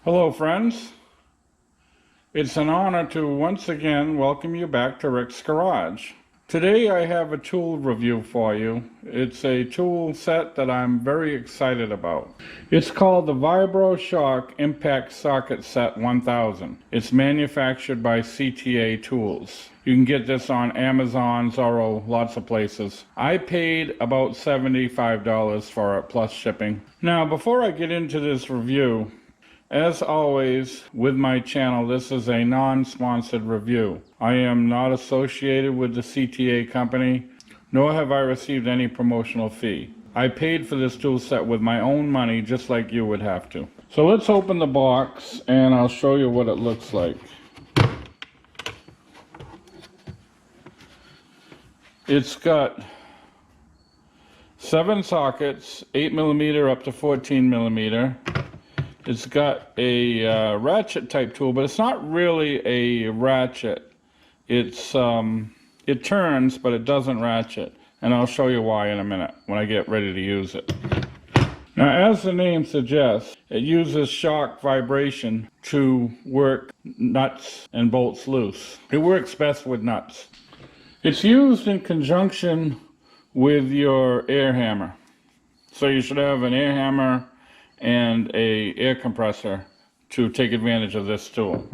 Hello friends, it's an honor to once again welcome you back to Rick's Garage. Today I have a tool review for you. It's a tool set that I'm very excited about. It's called the VibroShock Impact Socket Set 1000. It's manufactured by CTA Tools. You can get this on Amazon, Zorro, lots of places. I paid about $75 for it plus shipping. Now before I get into this review, as always, with my channel, this is a non-sponsored review. I am not associated with the CTA company, nor have I received any promotional fee. I paid for this tool set with my own money, just like you would have to. So let's open the box and I'll show you what it looks like. It's got 7 sockets, 8mm up to 14mm. It's got a ratchet type tool, but it's not really a ratchet. It's it turns, but it doesn't ratchet, and I'll show you why in a minute when I get ready to use it. Now, as the name suggests, it uses shock vibration to work nuts and bolts loose. It works best with nuts. It's used in conjunction with your air hammer. So you should have an air hammer and a air compressor to take advantage of this tool.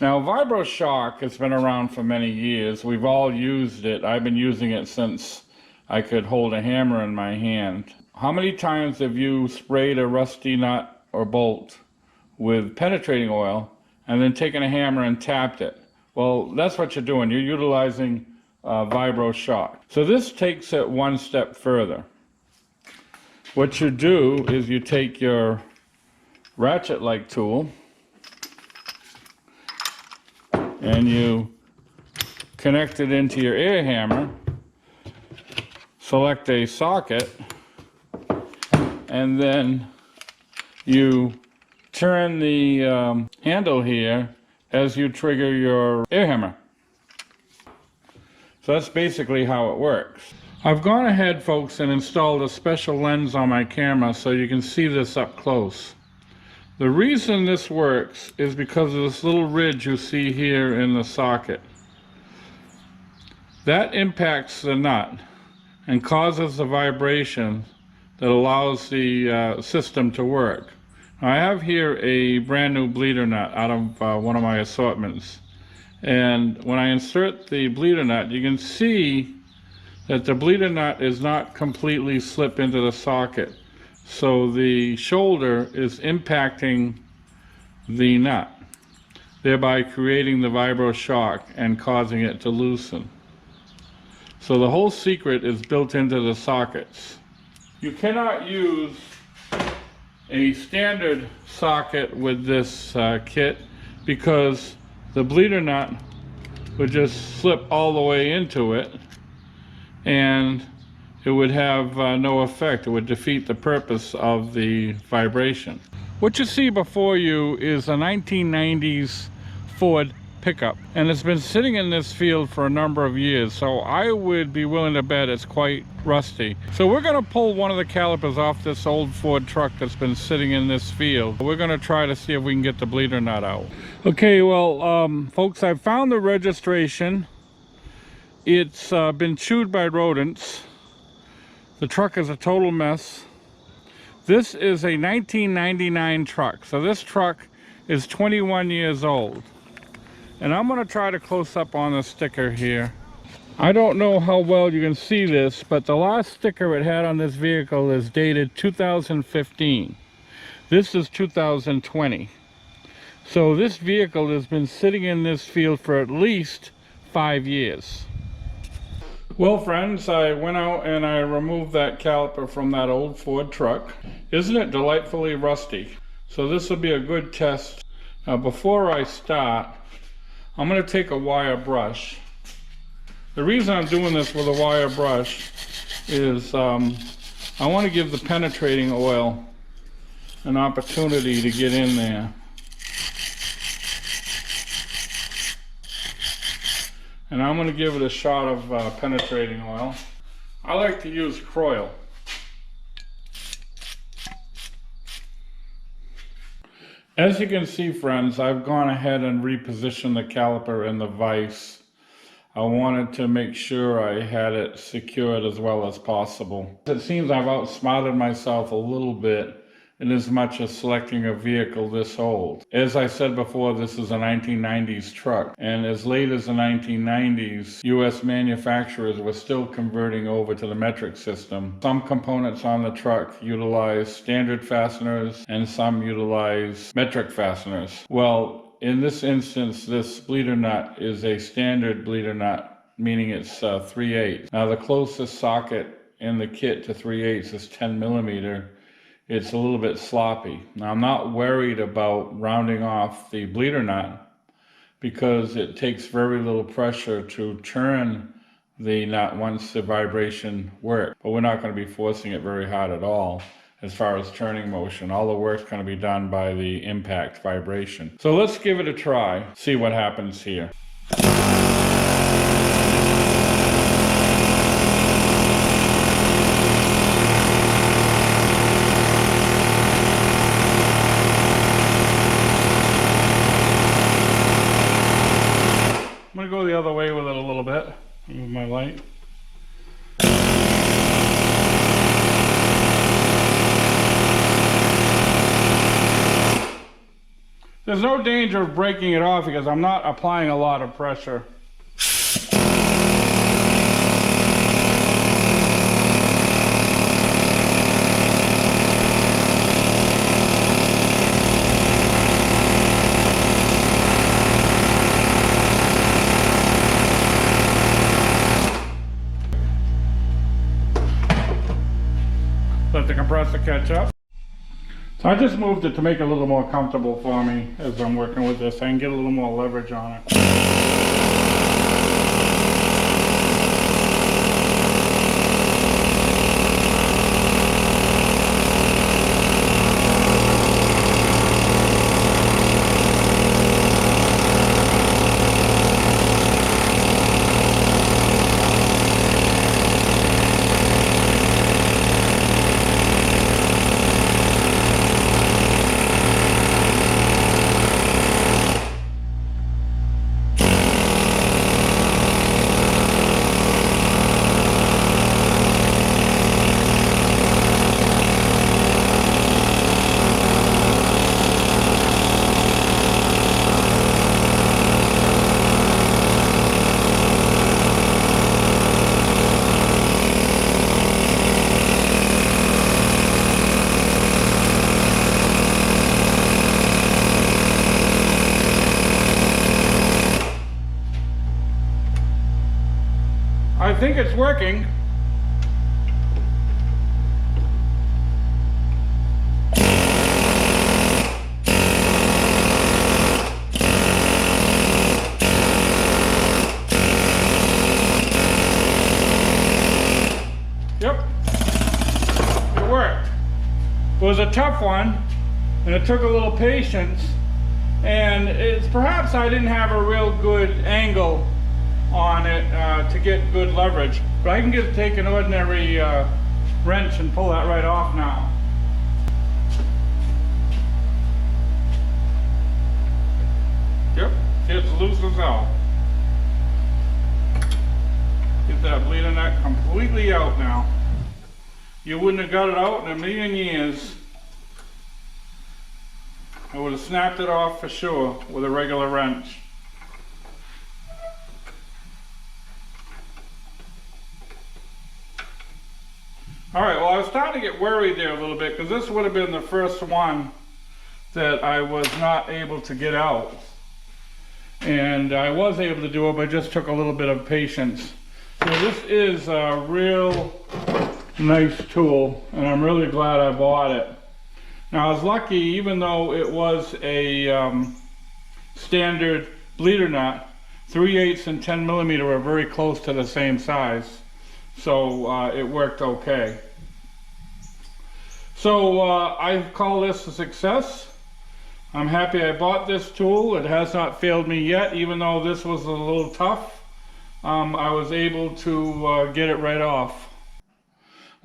Now, VibroShock has been around for many years. We've all used it. I've been using it since I could hold a hammer in my hand. How many times have you sprayed a rusty nut or bolt with penetrating oil and then taken a hammer and tapped it? Well, that's what you're doing. You're utilizing VibroShock. So this takes it one step further. What you do is you take your ratchet-like tool and you connect it into your air hammer, select a socket, and then you turn the handle here as you trigger your air hammer. So that's basically how it works. I've gone ahead, folks, and installed a special lens on my camera so you can see this up close. The reason this works is because of this little ridge you see here in the socket. That impacts the nut and causes the vibration that allows the system to work. Now, I have here a brand new bleeder nut out of one of my assortments. And when I insert the bleeder nut, you can see that the bleeder nut is not completely slip into the socket. So the shoulder is impacting the nut, thereby creating the VibroShock and causing it to loosen. So the whole secret is built into the sockets. You cannot use a standard socket with this kit because the bleeder nut would just slip all the way into it and it would have no effect. It would defeat the purpose of the vibration. What you see before you is a 1990s Ford pickup, and it's been sitting in this field for a number of years, so I would be willing to bet it's quite rusty. So we're going to pull one of the calipers off this old Ford truck that's been sitting in this field. We're going to try to see if we can get the bleeder nut out. Okay, well, folks, I found the registration. It's been chewed by rodents. The truck is a total mess. This is a 1999 truck. So this truck is 21 years old. And I'm going to try to close up on the sticker here. I don't know how well you can see this, but the last sticker it had on this vehicle is dated 2015. This is 2020. So this vehicle has been sitting in this field for at least 5 years. Well, friends, I went out and I removed that caliper from that old Ford truck. Isn't it delightfully rusty? So this will be a good test. Now, before I start, I'm going to take a wire brush. The reason I'm doing this with a wire brush is I want to give the penetrating oil an opportunity to get in there. And I'm going to give it a shot of penetrating oil. I like to use Kroil. As you can see, friends, I've gone ahead and repositioned the caliper in the vise. I wanted to make sure I had it secured as well as possible. It seems I've outsmarted myself a little bit in as much as selecting a vehicle this old. As I said before, this is a 1990s truck, and as late as the 1990s, US manufacturers were still converting over to the metric system. Some components on the truck utilize standard fasteners and some utilize metric fasteners. Well, in this instance, this bleeder nut is a standard bleeder nut, meaning it's 3/8. Now the closest socket in the kit to 3/8 is 10 millimeter. It's a little bit sloppy. Now I'm not worried about rounding off the bleeder nut because it takes very little pressure to turn the nut once the vibration works. But we're not going to be forcing it very hard at all as far as turning motion. All the work's going to be done by the impact vibration. So let's give it a try, see what happens here. I'm going to go the other way with it a little bit. Move my light. There's no danger of breaking it off because I'm not applying a lot of pressure. Let the compressor catch up. So I just moved it to make it a little more comfortable for me as I'm working with this. I can get a little more leverage on it. I think it's working. Yep, it worked. It was a tough one, and it took a little patience, and it's perhaps I didn't have a real good angle on it to get good leverage, but I can just take an ordinary wrench and pull that right off now. Yep, it's loose as hell. Get that bleeder nut completely out now. You wouldn't have got it out in a million years. I would have snapped it off for sure with a regular wrench. All right, well, I was starting to get worried there a little bit because this would have been the first one that I was not able to get out. And I was able to do it, but it just took a little bit of patience. So this is a real nice tool, and I'm really glad I bought it. Now, I was lucky, even though it was a standard bleeder nut, 3/8 and 10 millimeter were very close to the same size. So it worked okay. So I call this a success. I'm happy I bought this tool. It has not failed me yet, even though this was a little tough. I was able to get it right off.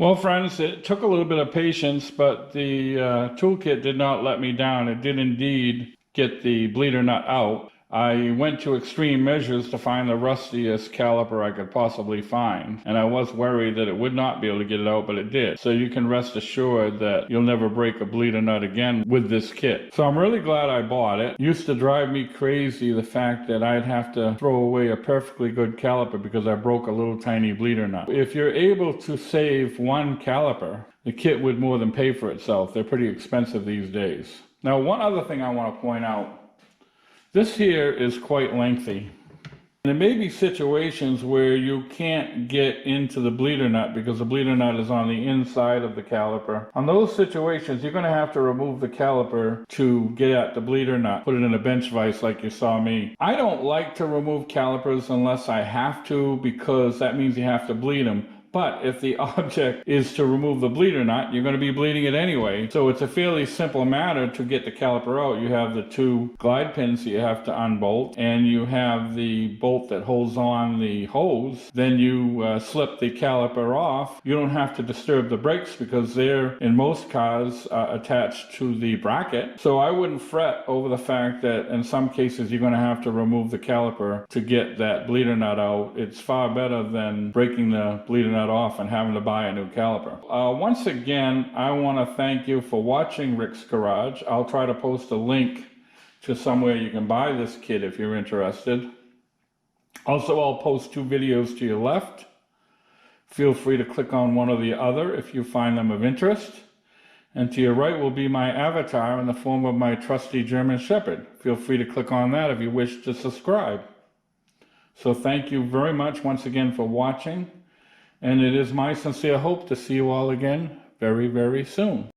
Well, friends, it took a little bit of patience, but the toolkit did not let me down. It did indeed get the bleeder nut out. I went to extreme measures to find the rustiest caliper I could possibly find, and I was worried that it would not be able to get it out, but it did. So you can rest assured that you'll never break a bleeder nut again with this kit. So I'm really glad I bought it. It used to drive me crazy the fact that I'd have to throw away a perfectly good caliper because I broke a little tiny bleeder nut. If you're able to save one caliper, the kit would more than pay for itself. They're pretty expensive these days. Now, one other thing I want to point out. This here is quite lengthy. There may be situations where you can't get into the bleeder nut because the bleeder nut is on the inside of the caliper. On those situations, you're going to have to remove the caliper to get at the bleeder nut, put it in a bench vise like you saw me. I don't like to remove calipers unless I have to, because that means you have to bleed them. But if the object is to remove the bleeder nut, you're going to be bleeding it anyway. So it's a fairly simple matter to get the caliper out. You have the two glide pins that you have to unbolt, and you have the bolt that holds on the hose. Then you slip the caliper off. You don't have to disturb the brakes because they're, in most cars, attached to the bracket. So I wouldn't fret over the fact that in some cases you're going to have to remove the caliper to get that bleeder nut out. It's far better than breaking the bleeder nut off and having to buy a new caliper. Once again, I want to thank you for watching Rick's Garage. I'll try to post a link to somewhere you can buy this kit if you're interested. Also, I'll post two videos to your left. Feel free to click on one or the other if you find them of interest. And to your right will be my avatar in the form of my trusty German Shepherd. Feel free to click on that if you wish to subscribe. So thank you very much once again for watching. And it is my sincere hope to see you all again very, very soon.